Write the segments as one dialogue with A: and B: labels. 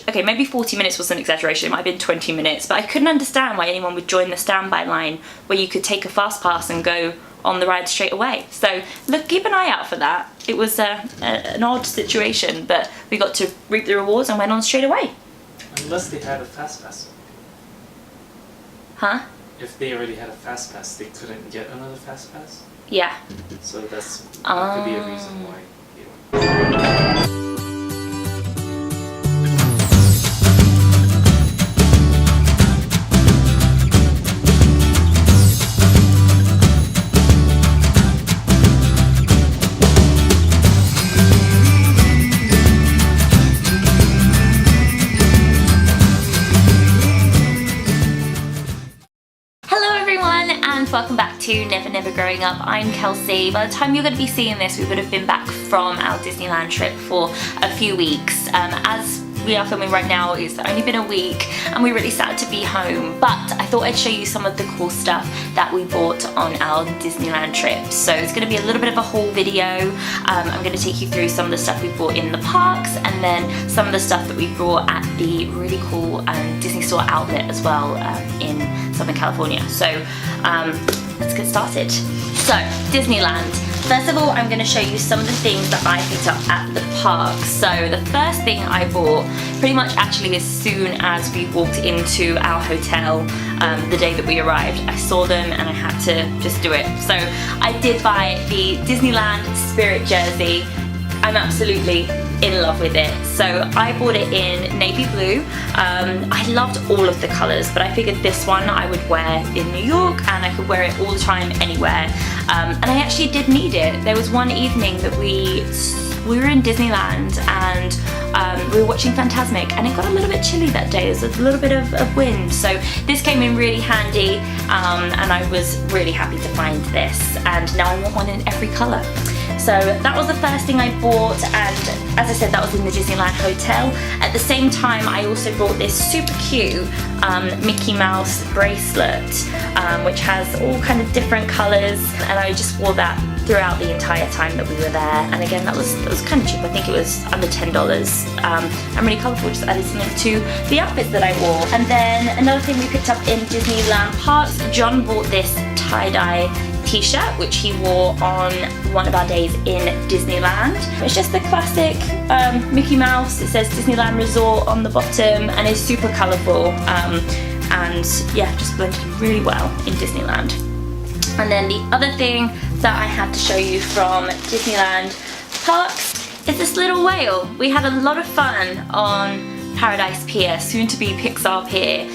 A: okay, maybe 40 minutes was an exaggeration, it might have been 20 minutes, but I couldn't understand why anyone would join the standby line where you could take a fast pass and go on the ride straight away. So look, keep an eye out for that. It was an odd situation, but we got to reap the rewards and went on straight away.
B: Unless they had a fast pass.
A: Huh?
B: If they already had a fast pass, they couldn't get another fast pass?
A: Yeah.
B: So that could be a reason why you don't.
A: Welcome back to Never Never Growing Up. I'm Kelsey. By the time you're going to be seeing this, we would have been back from our Disneyland trip for a few weeks. As we are filming right now, it's only been a week and we're really sad to be home, but I thought I'd show you some of the cool stuff that we bought on our Disneyland trip. So it's going to be a little bit of a haul video. I'm going to take you through some of the stuff we bought in the parks and then some of the stuff that we brought at the really cool Disney Store outlet as well in Southern California. So let's get started. So Disneyland. First of all, I'm going to show you some of the things that I picked up at the park. So the first thing I bought, pretty much actually as soon as we walked into our hotel the day that we arrived, I saw them and I had to just do it. So I did buy the Disneyland Spirit jersey. I'm absolutely in love with it. So I bought it in navy blue. I loved all of the colours, but I figured this one I would wear in New York and I could wear it all the time anywhere. And I actually did need it. There was one evening that we were in Disneyland and we were watching Fantasmic and it got a little bit chilly that day. There was a little bit of wind, so this came in really handy and I was really happy to find this, and now I want one in every colour. So that was the first thing I bought, and as I said, that was in the Disneyland Hotel. At the same time, I also bought this super cute Mickey Mouse bracelet, which has all kind of different colours, and I just wore that throughout the entire time that we were there. And again, that was kind of cheap. I think it was under $10. And really colourful, just added something to the outfits that I wore. And then another thing we picked up in Disneyland Parks, John bought this tie-dye t-shirt which he wore on one of our days in Disneyland. It's just the classic Mickey Mouse. It says Disneyland Resort on the bottom and is super colourful, and yeah, just blended really well in Disneyland. And then the other thing that I had to show you from Disneyland Parks is this little whale. We had a lot of fun on Paradise Pier, soon to be Pixar Pier,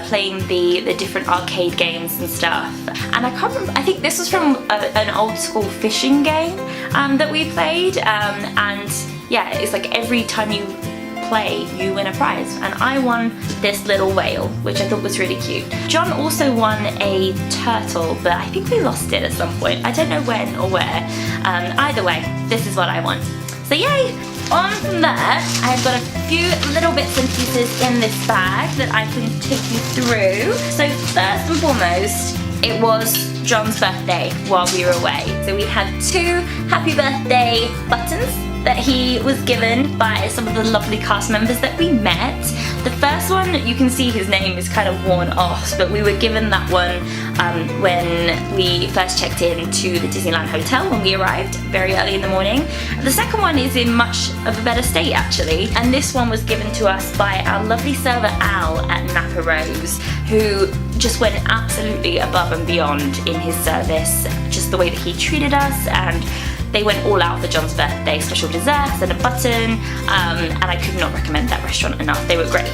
A: playing the different arcade games and stuff. And I can't remember, I think this was from an old school fishing game that we played, and yeah, it's like every time you play you win a prize, and I won this little whale, which I thought was really cute. John also won a turtle, but I think we lost it at some point. I don't know when or where. Either way, this is what I won. So yay! On from there, I've got a few little bits and pieces in this bag that I can take you through. So first and foremost, it was John's birthday while we were away. So we had 2 happy birthday buttons that he was given by some of the lovely cast members that we met. The first one, you can see his name is kind of worn off, but we were given that one when we first checked in to the Disneyland Hotel when we arrived very early in the morning. The second one is in much of a better state actually, and this one was given to us by our lovely server Al at Napa Rose, who just went absolutely above and beyond in his service, just the way that he treated us, and they went all out for John's birthday, special desserts and a button, and I could not recommend that restaurant enough. They were great.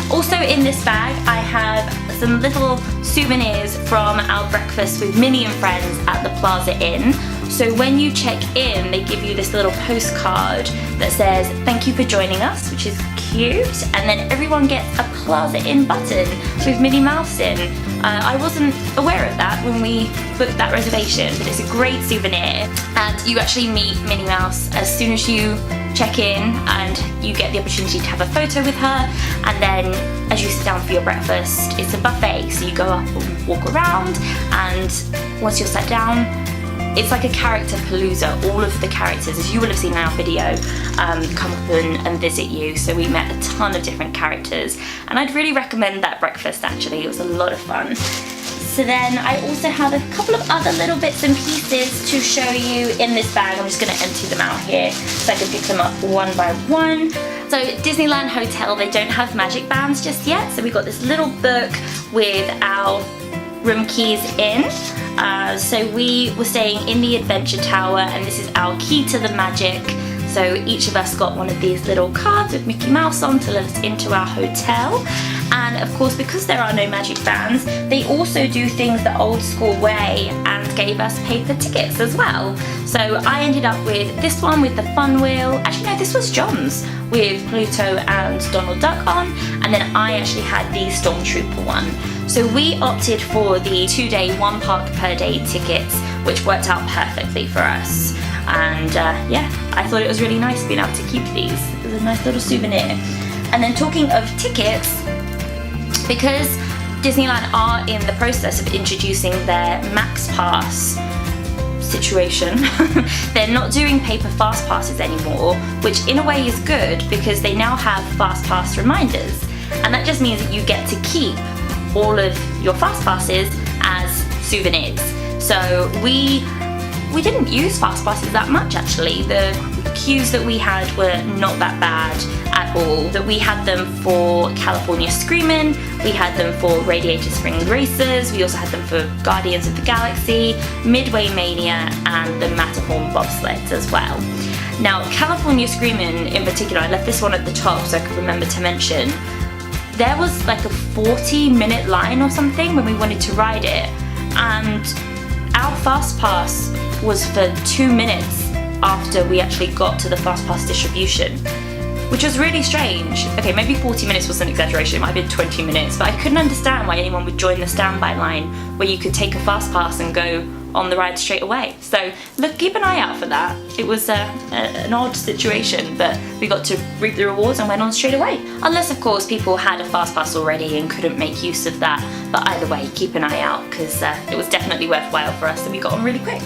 A: Also in this bag I have some little souvenirs from our breakfast with Minnie and friends at the Plaza Inn. So when you check in, they give you this little postcard that says thank you for joining us, which is cute, and then everyone gets a Plaza Inn button with Minnie Mouse in. I wasn't aware of that when we booked that reservation, but it's a great souvenir, and you actually meet Minnie Mouse as soon as you check in, and you get the opportunity to have a photo with her, and then as you sit down for your breakfast, it's a buffet, so you go up and walk around, and once you're sat down, it's like a character palooza. All of the characters, as you will have seen in our video, come up and visit you. So we met a ton of different characters, and I'd really recommend that breakfast actually. It was a lot of fun. So then I also have a couple of other little bits and pieces to show you in this bag. I'm just going to empty them out here so I can pick them up one by one. So Disneyland Hotel, they don't have magic bands just yet. So we got this little book with our room keys in. So we were staying in the Adventure Tower, and this is our key to the magic. So each of us got one of these little cards with Mickey Mouse on to let us into our hotel. And of course, because there are no magic bands, they also do things the old school way and gave us paper tickets as well. So I ended up with this one with the fun wheel. Actually no, this was John's with Pluto and Donald Duck on, and then I actually had the Stormtrooper one. So we opted for the 2-day, 1 park per day tickets, which worked out perfectly for us. And yeah, I thought it was really nice being able to keep these. It was a nice little souvenir. And then talking of tickets, because Disneyland are in the process of introducing their Max Pass situation, they're not doing paper fast passes anymore, which in a way is good because they now have fast pass reminders, and that just means that you get to keep all of your fast passes as souvenirs. So we didn't use fast passes that much actually. The queues that we had were not that bad at all. That we had them for California Screamin', we had them for Radiator Spring Racers, we also had them for Guardians of the Galaxy, Midway Mania, and the Matterhorn bobsleds as well. Now California Screamin' in particular, I left this one at the top so I could remember to mention, there was like a 40-minute line or something when we wanted to ride it, and our fast pass was for 2 minutes after we actually got to the fast pass distribution, which was really strange. Okay, maybe 40 minutes was an exaggeration, it might have been 20 minutes, but I couldn't understand why anyone would join the standby line where you could take a fast pass and go on the ride straight away. So look, keep an eye out for that. It was an odd situation, but we got to reap the rewards and went on straight away. Unless of course people had a fast pass already and couldn't make use of that, but either way, keep an eye out because it was definitely worthwhile for us and we got on really quick.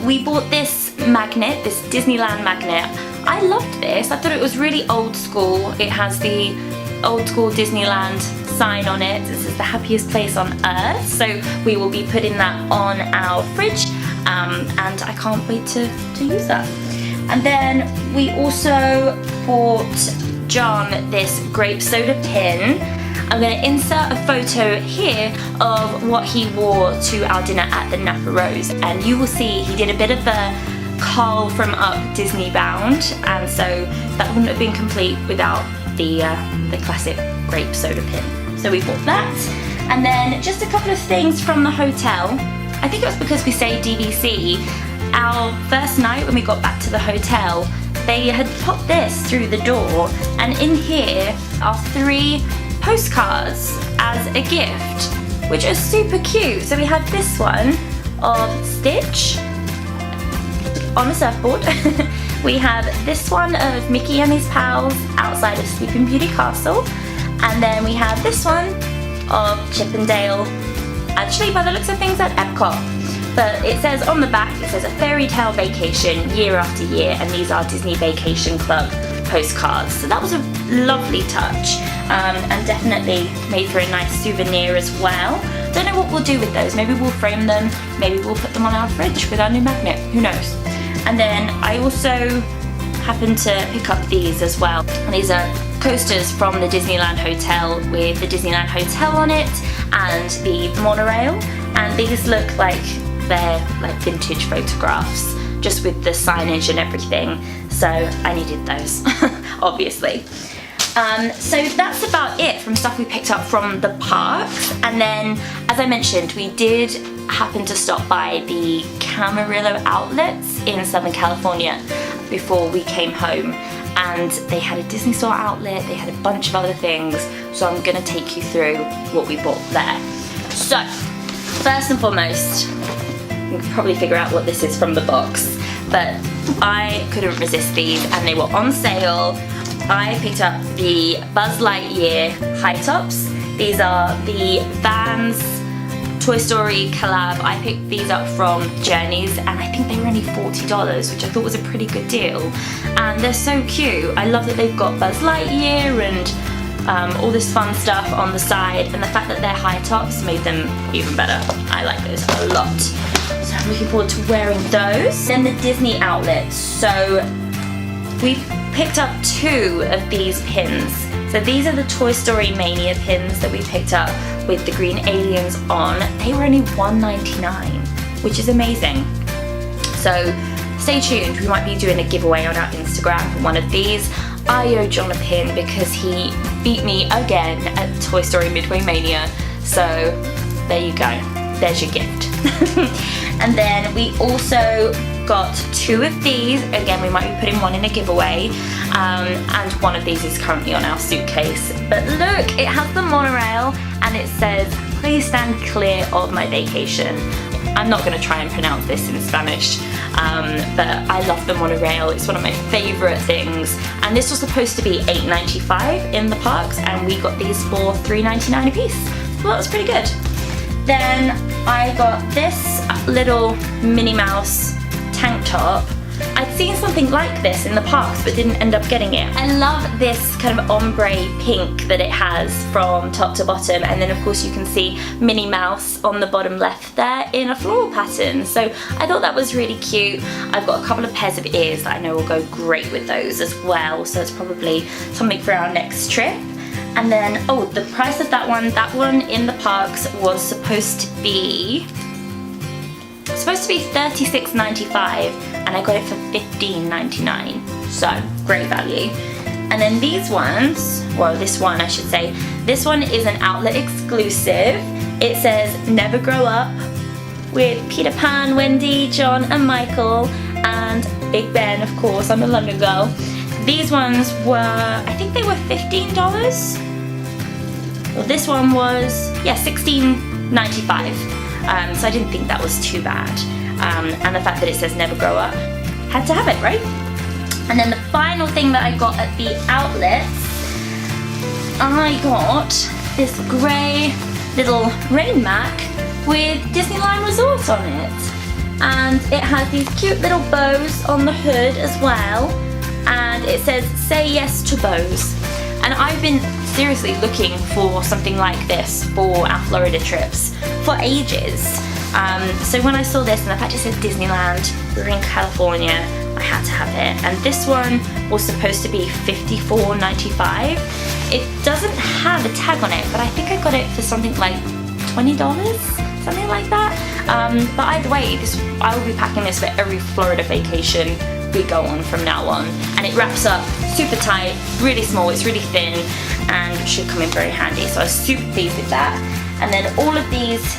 A: We bought this magnet, this Disneyland magnet. I loved this. I thought it was really old school. It has the old school Disneyland sign on it. This is the happiest place on earth. So we will be putting that on our fridge, and I can't wait to use that. And then we also bought John this grape soda pin. I'm going to insert a photo here of what he wore to our dinner at the Napa Rose, and you will see he did a bit of the Carl from Up Disney bound, and so that wouldn't have been complete without the classic grape soda pin. So we bought that, and then just a couple of things from the hotel. I think it was because we stayed DVC. Our first night when we got back to the hotel, they had popped this through the door, and in here are 3 postcards as a gift, which are super cute. So we have this one of Stitch on a surfboard. We have this one of Mickey and his pals outside of Sleeping Beauty Castle, and then we have this one of Chip and Dale, actually by the looks of things at Epcot. But it says on the back, it says a fairy tale vacation year after year, and these are Disney Vacation Club postcards. So that was a lovely touch, and definitely made for a nice souvenir as well. Don't know what we'll do with those. Maybe we'll frame them, maybe we'll put them on our fridge with our new magnet, who knows. And then I also happened to pick up these as well. These are coasters from the Disneyland Hotel with the Disneyland Hotel on it and the monorail, and these look like they're like vintage photographs, just with the signage and everything, so I needed those, obviously. So that's about it from stuff we picked up from the parks. And then, as I mentioned, we did happen to stop by the Camarillo outlets in Southern California before we came home, and they had a Disney Store outlet, they had a bunch of other things, so I'm gonna take you through what we bought there. So, first and foremost, you can probably figure out what this is from the box, but I couldn't resist these and they were on sale. I picked up the Buzz Lightyear high tops. These are the Vans Toy Story collab. I picked these up from Journeys and I think they were only $40, which I thought was a pretty good deal. And they're so cute. I love that they've got Buzz Lightyear and all this fun stuff on the side, and the fact that they're high tops made them even better. I like those a lot. So I'm looking forward to wearing those. Then the Disney outlets. So we picked up 2 of these pins. So these are the Toy Story Mania pins that we picked up with the green aliens on. They were only $1.99, which is amazing. So stay tuned, we might be doing a giveaway on our Instagram for one of these. I owe John a pin because he beat me again at Toy Story Midway Mania. So there you go, there's your gift. And then we also got 2 of these. Again, we might be putting one in a giveaway. And one of these is currently on our suitcase. But look, it has the monorail and it says, "Please stand clear of my vacation." I'm not going to try and pronounce this in Spanish, but I love the monorail. It's one of my favourite things. And this was supposed to be $8.95 in the parks, and we got these for $3.99 a piece. Well, that was pretty good. Then I got this little Minnie Mouse tank top. I'd seen something like this in the parks but didn't end up getting it. I love this kind of ombre pink that it has from top to bottom, and then of course you can see Minnie Mouse on the bottom left there in a floral pattern. So I thought that was really cute. I've got a couple of pairs of ears that I know will go great with those as well, so it's probably something for our next trip. And then, oh, the price of that one in the parks was supposed to be $36.95, and I got it for $15.99, so great value. And then these ones, well, this one I should say, this one is an outlet exclusive. It says "Never Grow Up" with Peter Pan, Wendy, John and Michael, and Big Ben, of course. I'm a London girl. These ones were, I think they were $15. Well, this one was, yeah, $16.95. So I didn't think that was too bad. And the fact that it says "Never Grow Up," had to have it, right? And then the final thing that I got at the outlets, I got this grey little rain Mac with Disneyland Resort on it. And it has these cute little bows on the hood as well. And it says "Say yes to bows." And I've been seriously looking for something like this for our Florida trips for ages. So when I saw this, and the fact it said Disneyland, we're in California, I had to have it. And this one was supposed to be $54.95. It doesn't have a tag on it, but I think I got it for something like $20, something like that. But either way, I will be packing this for every Florida vacation we go on from now on. And it wraps up super tight, really small, it's really thin, and should come in very handy. So I was super pleased with that. And then all of these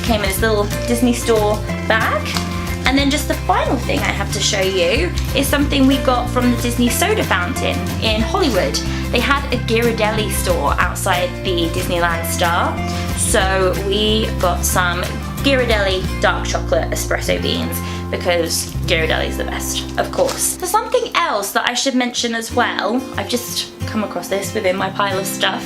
A: came in this little Disney Store bag. And then just the final thing I have to show you is something we got from the Disney Soda Fountain in Hollywood. They had a Ghirardelli store outside the Disneyland Star. So we got some Ghirardelli dark chocolate espresso beans because Ghirardelli's the best, of course. So something else that I should mention as well, I've just come across this within my pile of stuff,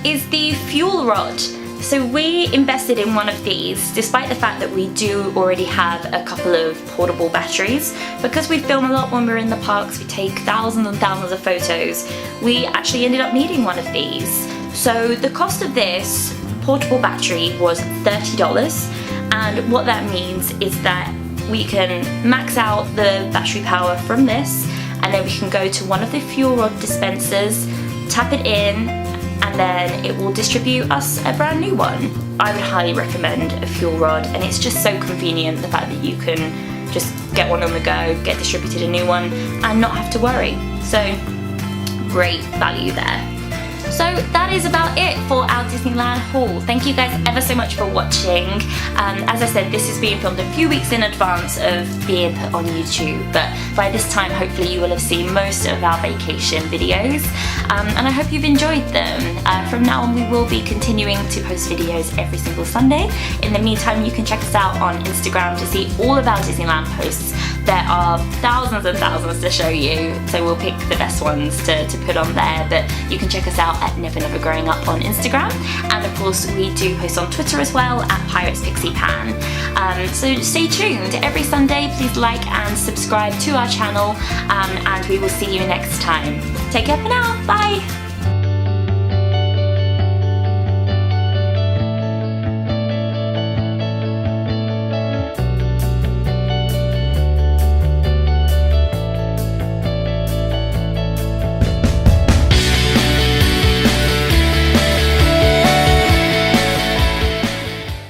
A: is the fuel rod. So we invested in one of these, despite the fact that we do already have a couple of portable batteries. Because we film a lot when we're in the parks, we take thousands and thousands of photos, we actually ended up needing one of these. So the cost of this portable battery was $30, and what that means is that we can max out the battery power from this, and then we can go to one of the fuel rod dispensers, tap it in, and then it will distribute us a brand new one. I would highly recommend a fuel rod, and it's just so convenient, the fact that you can just get one on the go, get distributed a new one, and not have to worry. So great value there. So that is about it for our Disneyland haul. Thank you guys ever so much for watching. As I said, this is being filmed a few weeks in advance of being put on YouTube, but by this time hopefully you will have seen most of our vacation videos, and I hope you've enjoyed them. From now on we will be continuing to post videos every single Sunday. In the meantime, you can check us out on Instagram to see all of our Disneyland posts. There are thousands and thousands to show you, so we'll pick the best ones to put on there, but you can check us out at at Never Never Growing Up on Instagram, and of course we do post on Twitter as well at PiratesPixiePan. So stay tuned. Every Sunday, please like and subscribe to our channel, and we will see you next time. Take care for now. Bye!